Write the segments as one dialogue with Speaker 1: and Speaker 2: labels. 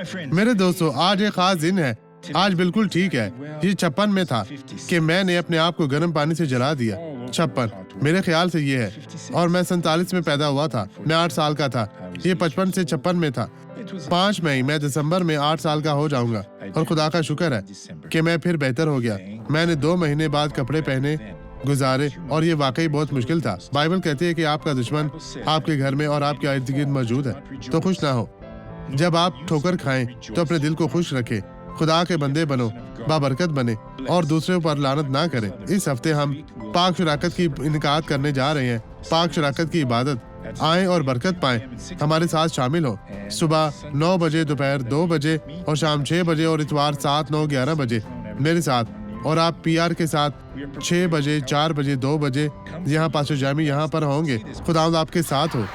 Speaker 1: मेरे दोस्तों, आज एक खास दिन है। आज बिल्कुल ठीक है। ये 56 में था कि मैंने अपने आप को गर्म पानी से जला दिया। 56 मेरे ख्याल से ये है। और मैं 47 में पैदा हुआ था। मैं 8 साल का था। ये 55 से 56 में था। 5 मई मैं दिसंबर में 8 साल का हो जाऊंगा। और खुदा का शुक्र है कि मैं फिर बेहतर हो गया। मैंने 2 महीने बाद कपड़े पहने गुजारे और ये वाकई बहुत मुश्किल था। बाइबल कहती है कि आपका दुश्मन आपके घर में और आपके इर्द गिर्द मौजूद है, तो खुश ना हो। जब आप ठोकर खाएं तो अपने दिल को खुश रखें। खुदा के बंदे बनो, बाबरकत बने और दूसरों पर लानत ना करें। इस हफ्ते हम पाक शराकत की इनकाद करने जा रहे हैं। पाक शराकत की इबादत। आएं और बरकत पाएं। हमारे साथ शामिल हो। सुबह 9 बजे, दोपहर 2 बजे और शाम 6 बजे और इतवार 7, 9, 11 बजे मेरे साथ। और आप पीआर के साथ 6 बजे, 4 बजे, 2 बजे यहाँ पास्टर जामी यहाँ पर होंगे। खुदावंद आपके साथ हो।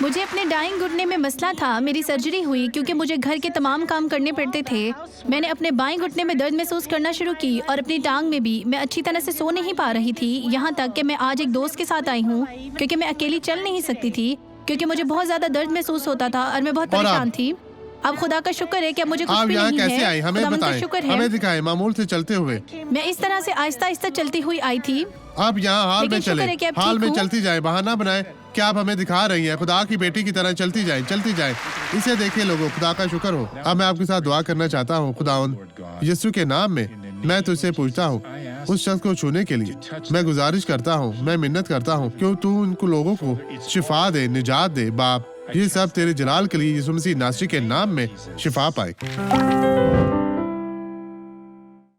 Speaker 2: मुझे अपने डाइंग घुटने में मसला था। मेरी सर्जरी हुई क्योंकि मुझे घर के तमाम काम करने पड़ते थे। मैंने अपने बाएं घुटने में दर्द महसूस करना शुरू की और अपनी टांग में भी। मैं अच्छी तरह से सो नहीं पा रही थी, यहाँ तक कि मैं आज एक दोस्त के साथ आई हूँ क्योंकि मैं अकेली चल नहीं सकती थी, क्योंकि मुझे बहुत ज्यादा दर्द महसूस होता था और मैं बहुत परेशान थी। अब खुदा का शुक्र है कि मुझे कुछ
Speaker 1: आप
Speaker 2: भी
Speaker 1: यहाँ
Speaker 2: नहीं
Speaker 1: कैसे
Speaker 2: है।
Speaker 1: आई? हमें
Speaker 2: खुदावंद का
Speaker 1: बताएं,
Speaker 2: शुक्र है।
Speaker 1: हमें दिखाएं। मामूल से चलते हुए
Speaker 2: मैं इस तरह से आहिस्ता आहिस्ता चलती हुई आई थी।
Speaker 1: आप यहाँ हाल में
Speaker 2: लेकिन शुक्र
Speaker 1: चले,
Speaker 2: है कि आप
Speaker 1: हाल
Speaker 2: ठीक
Speaker 1: में
Speaker 2: हो।
Speaker 1: चलती जाए। बहाना बनाए कि आप हमें दिखा रही हैं। खुदा की बेटी की तरह चलती जाए, चलती जाए। इसे देखिए लोगों, खुदा का शुक्र हो। अब मैं आपके साथ दुआ करना चाहता हूँ। खुदावंद यीशु के नाम में मैं तुझसे पूछता हूँ, उस शख्स को छूने के लिए मैं गुजारिश करता हूँ, मैं मिन्नत करता हूँ, क्यों तू उनको लोगों को शिफा दे, निजात दे। बाप, ये सब तेरे जलाल के लिए यीशु मसीह नासरी के नाम में शिफा पाए।